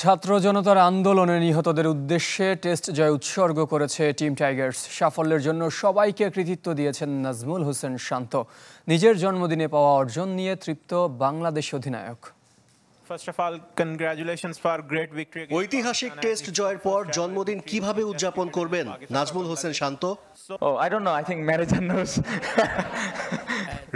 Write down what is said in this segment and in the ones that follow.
ছাত্র জনতার আন্দোলনে নিহতদের উদ্দেশ্যে টেস্ট জয় উৎসর্গ করেছে টিম টাইগার্স। সাফল্যের জন্য সবাইকে কৃতিত্ব দিয়েছেন নাজমুল হোসেন শান্ত। নিজের জন্মদিনে পাওয়া অর্জন নিয়ে তৃপ্ত বাংলাদেশ অধিনায়ক। ঐতিহাসিক টেস্ট জয়ের পর জন্মদিন কিভাবে উদযাপন করবেন নাজমুল হোসেন শান্ত?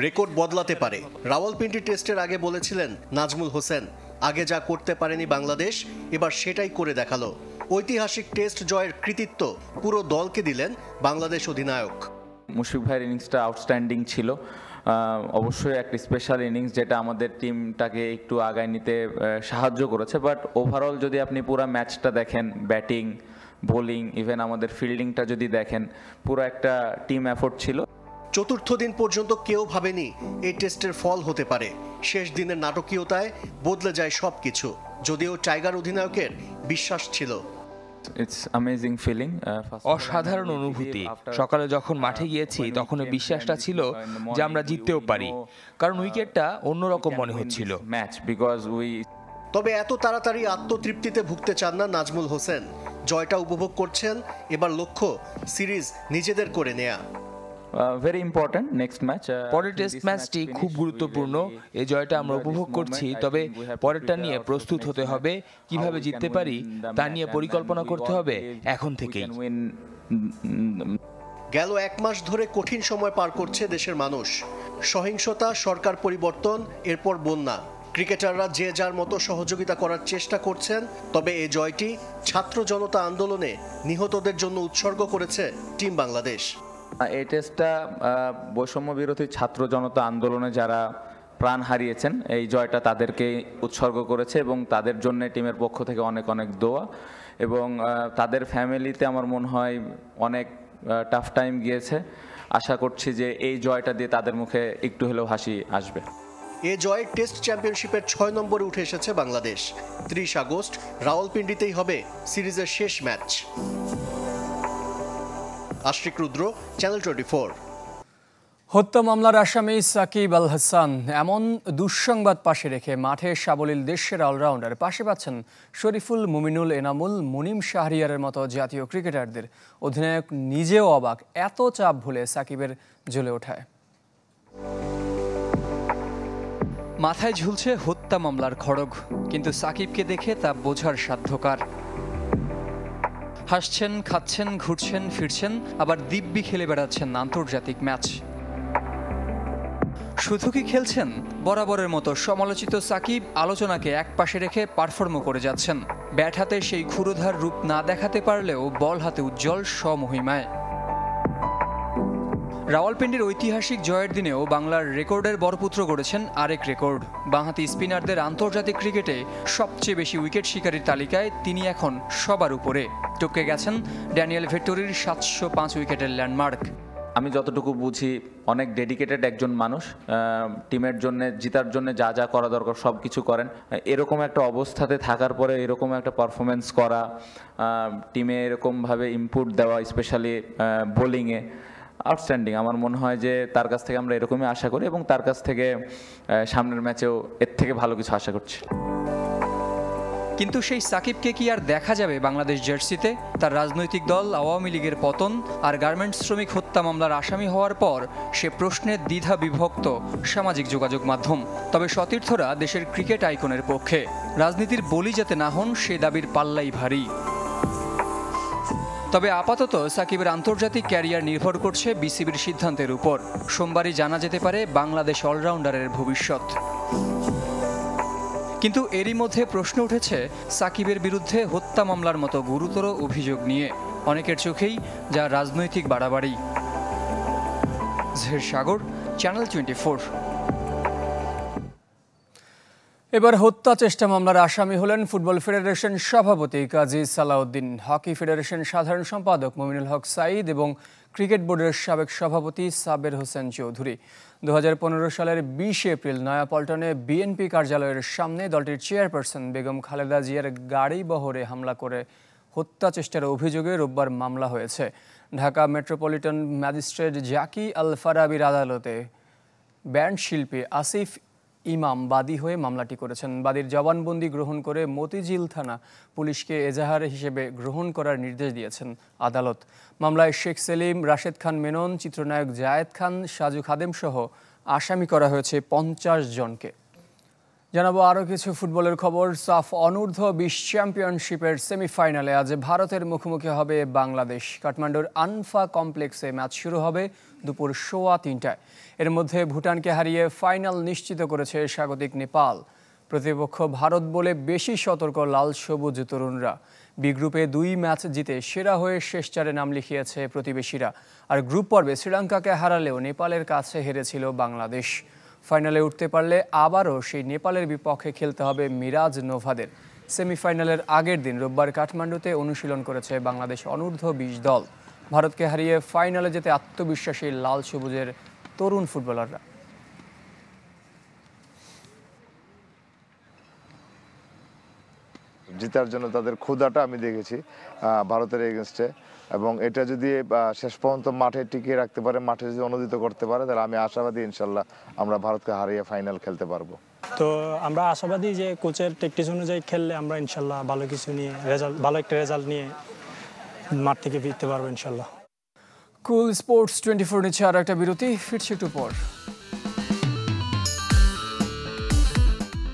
রেকর্ড বদলাতে পারে। রাওয়ালপিন্ডি টেস্টের আগে বলেছিলেন নাজমুল হোসেন, আগে যা করতে পারেনি বাংলাদেশ এবার সেটাই করে দেখালো। ঐতিহাসিক টেস্ট জয়ের কৃতিত্ব পুরো দলকে দিলেন বাংলাদেশ অধিনায়ক। মুশফিক ভাইয়ের ইনিংসটা আউটস্ট্যান্ডিং ছিল, অবশ্যই একটা স্পেশাল ইনিংস যেটা আমাদের টিমটাকে একটু আগায় নিতে সাহায্য করেছে। বাট ওভারঅল যদি আপনি পুরো ম্যাচটা দেখেন, ব্যাটিং, বোলিং, ইভেন আমাদের ফিল্ডিংটা যদি দেখেন, পুরো একটা টিম এফোর্ট ছিল। চতুর্থ দিন পর্যন্ত কেউ ভাবেনি এই টেস্টের ফল হতে পারে। শেষ দিনের নাটকীয়তায় বদলে যায় সবকিছু, যদিও টাইগার অধিনায়কের বিশ্বাস ছিল। অসাধারণ অনুভূতি। সকালে যখন মাঠে গিয়েছি তখন বিশ্বাসটা ছিল যে আমরা জিততেও পারি, কারণ উইকেটটা অন্যরকম মনে হচ্ছিল। তবে এত তাড়াতাড়ি আত্মতৃপ্তিতে ভুগতে চান না নাজমুল হোসেন। জয়টা উপভোগ করছেন, এবার লক্ষ্য সিরিজ নিজেদের করে নেয়া। পরের টেস্ট ম্যাচটি খুব গুরুত্বপূর্ণ। এই জয়টা আমরা উপভোগ করছি, তবে পরেরটা নিয়ে প্রস্তুত হতে হবে। কিভাবে জিততে পারি তা নিয়ে পরিকল্পনা করতে হবে এখন থেকেই। গেল এক মাস ধরে কঠিন সময় পার করছে দেশের মানুষ। সহিংসতা, সরকার পরিবর্তন, এরপর বন্যা। ক্রিকেটাররা যে যার মতো সহযোগিতা করার চেষ্টা করছেন, তবে এই জয়টি ছাত্র জনতা আন্দোলনে নিহতদের জন্য উৎসর্গ করেছে টিম বাংলাদেশ। এই টেস্টটা বৈষম্য বিরোধী ছাত্র জনতা আন্দোলনে যারা প্রাণ হারিয়েছেন, এই জয়টা তাদেরকে উৎসর্গ করেছে এবং তাদের জন্য টিমের পক্ষ থেকে অনেক অনেক দোয়া। এবং তাদের ফ্যামিলিতে আমার মনে হয় অনেক টাফ টাইম গিয়েছে। আশা করছি যে এই জয়টা দিয়ে তাদের মুখে একটু হলেও হাসি আসবে। এ জয়ে টেস্ট চ্যাম্পিয়নশিপের 6 নম্বরে উঠে এসেছে বাংলাদেশ। 30 আগস্ট রাওয়ালপিন্ডিতেই হবে সিরিজের শেষ ম্যাচ। আশরিক রুদ্র, চ্যানেল 24। হত্যা মামলার আসামি সাকিব আল হাসান এমন দুঃসংবাদ পাশে রেখে মাঠে সাবলীল দেশের অলরাউন্ডার পাশে পাচ্ছেন শরীফুল, মুমিনুল, এনামুল, মুনিম শাহরিয়ারের মতো জাতীয় ক্রিকেটারদের। অধিনায়ক নিজেও অবাক, এত চাপ ভুলে সাকিবের জ্বলে ওঠায়। মাথায় ঝুলছে হত্যা মামলার খড়গ, কিন্তু সাকিবকে দেখে তা বোঝার সাধ্যকার। হাসছেন, খাচ্ছেন, ঘুরছেন, ফিরছেন, আবার দিব্যি খেলে বেড়াচ্ছেন আন্তর্জাতিক ম্যাচ। শুধু কি খেলছেন? বরাবরের মতো সমালোচিত সাকিব আলোচনাকে একপাশে রেখে পারফর্মও করে যাচ্ছেন। ব্যাট হাতে সেই ক্ষুরোধার রূপ না দেখাতে পারলেও বল হাতে উজ্জ্বল স্বমহিমায়। রাওয়ালপিন্ডির ঐতিহাসিক জয়ের দিনেও বাংলার রেকর্ডের বরপুত্র গড়েছেন আরেক রেকর্ড। বাঁহাতি স্পিনারদের আন্তর্জাতিক ক্রিকেটে সবচেয়ে বেশি উইকেট শিকারীর তালিকায় তিনি এখন সবার উপরে। টপকে গেছেন ড্যানিয়েল ভেট্টোরির 705 উইকেটের ল্যান্ডমার্ক। আমি যতটুকু বুঝি অনেক ডেডিকেটেড একজন মানুষ, টিমের জন্য জিতার জন্য যা যা করা দরকার সব কিছু করেন। এরকম একটা অবস্থাতে থাকার পরে এরকম একটা পারফরমেন্স করা, টিমে এরকমভাবে ইনপুট দেওয়া, স্পেশালি বোলিংয়ে, আউটস্ট্যান্ডিং। আমার মনে হয় যে তার কাছ থেকে আমরা এরকমই আশা করি এবং তার কাছ থেকে সামনের ম্যাচেও এর থেকে ভালো কিছু আশা করছি। কিন্তু সেই সাকিবকে কি আর দেখা যাবে বাংলাদেশ জার্সিতে? তার রাজনৈতিক দল আওয়ামী লীগের পতন আর গার্মেন্টস শ্রমিক হত্যা মামলার আসামি হওয়ার পর সে প্রশ্নে দ্বিধা বিভক্ত সামাজিক যোগাযোগ মাধ্যম। তবে সতীর্থরা দেশের ক্রিকেট আইকনের পক্ষে। রাজনীতির বলি যাতে না হন সে দাবির পাল্লাই ভারী। তবে আপাতত সাকিবের আন্তর্জাতিক ক্যারিয়ার নির্ভর করছে বিসিবির সিদ্ধান্তের উপর। সোমবারই জানা যেতে পারে বাংলাদেশ অলরাউন্ডারের ভবিষ্যৎ। কিন্তু এরই মধ্যে প্রশ্ন উঠেছে সাকিবের বিরুদ্ধে হত্যা মামলার মতো গুরুতর অভিযোগ নিয়ে। অনেকের চোখেই যা রাজনৈতিক বাড়াবাড়ি। জহির সাগর, চ্যানেল 24। এবার হত্যা চেষ্টা মামলার আসামি হলেন ফুটবল ফেডারেশন সভাপতি কাজী সালাউদ্দিন, হকি ফেডারেশন সাধারণ সম্পাদক মুমিনুল হক সাঈদ এবং ক্রিকেট বোর্ডের সাবেক সভাপতি সাবের হোসেন চৌধুরী। 2015 সালের 20 এপ্রিল নয়াপল্টনে বিএনপি কার্যালয়ের সামনে দলটির চেয়ারপারসন বেগম খালেদা জিয়ার গাড়ি বহরে হামলা করে হত্যা চেষ্টার অভিযোগে রোববার মামলা হয়েছে। ঢাকা মেট্রোপলিটন ম্যাজিস্ট্রেট জাকি আল ফারাবির আদালতে ব্যান্ড শিল্পী আসিফ ইমাম বাদী হয়ে মামলাটি করেছেন। বাদীর জবানবন্দি গ্রহণ করে মতিঝিল থানা পুলিশকে এজাহার হিসেবে গ্রহণ করার নির্দেশ দিয়েছেন আদালত। মামলায় শেখ সেলিম, রাশেদ খান মেনন, চিত্রনায়ক জায়েদ খান, সাজু খাদেম সহ আসামি করা হয়েছে 50 জনকে। জানাবো আরও কিছু ফুটবলের খবর। সাফ অনূর্ধ্ব 20 চ্যাম্পিয়নশিপের সেমিফাইনালে আজ ভারতের মুখোমুখি হবে বাংলাদেশ। কাঠমান্ডুর আনফা কমপ্লেক্সে ম্যাচ শুরু হবে দুপুর 3:15টায়। এর মধ্যে ভুটানকে হারিয়ে ফাইনাল নিশ্চিত করেছে স্বাগতিক নেপাল। প্রতিপক্ষ ভারত বলে বেশি সতর্ক লাল সবুজ তরুণরা। বি গ্রুপে 2 ম্যাচ জিতে সেরা হয়ে শেষ 4-এ নাম লিখিয়েছে প্রতিবেশীরা। আর গ্রুপ পর্বে শ্রীলঙ্কাকে হারালেও নেপালের কাছে হেরেছিল বাংলাদেশ। ফাইনালে উঠতে পারলে আবারও সেই নেপালের বিপক্ষে খেলতে হবে মিরাজ নোভাদের। সেমিফাইনালের আগের দিন রোববার কাঠমান্ডুতে অনুশীলন করেছে বাংলাদেশ অনূর্ধ্ব 20 দল। ভারতকে হারিয়ে ফাইনালে যেতে আত্মবিশ্বাসী লাল সবুজের তরুণ ফুটবলাররা। জেতার জন্য তাদের ক্ষুধাটা আমি দেখেছি ভারতের এগেনস্টে, এবং এটা যদি শেষ পর্যন্ত মাঠে টিকিয়ে রাখতে পারে, মাঠে যদি অনুদিত করতে পারে, তাহলে আমি আশাবাদী ইনশাল্লাহ আমরা ভারতকে হারিয়ে ফাইনাল খেলতে পারবো। তো আমরা আশাবাদী যে কোচের ট্যাকটিক্স অনুযায়ী খেললে আমরা ইনশাল্লাহ ভালো কিছু নিয়ে ভালো একটা রেজাল্ট নিয়ে মাঠ থেকে ফিরতে পারবো ইনশাল্লাহ। কুল স্পোর্টস 24 নিচ্ছে আর একটা বিরতি, ফিরছে একটু পর।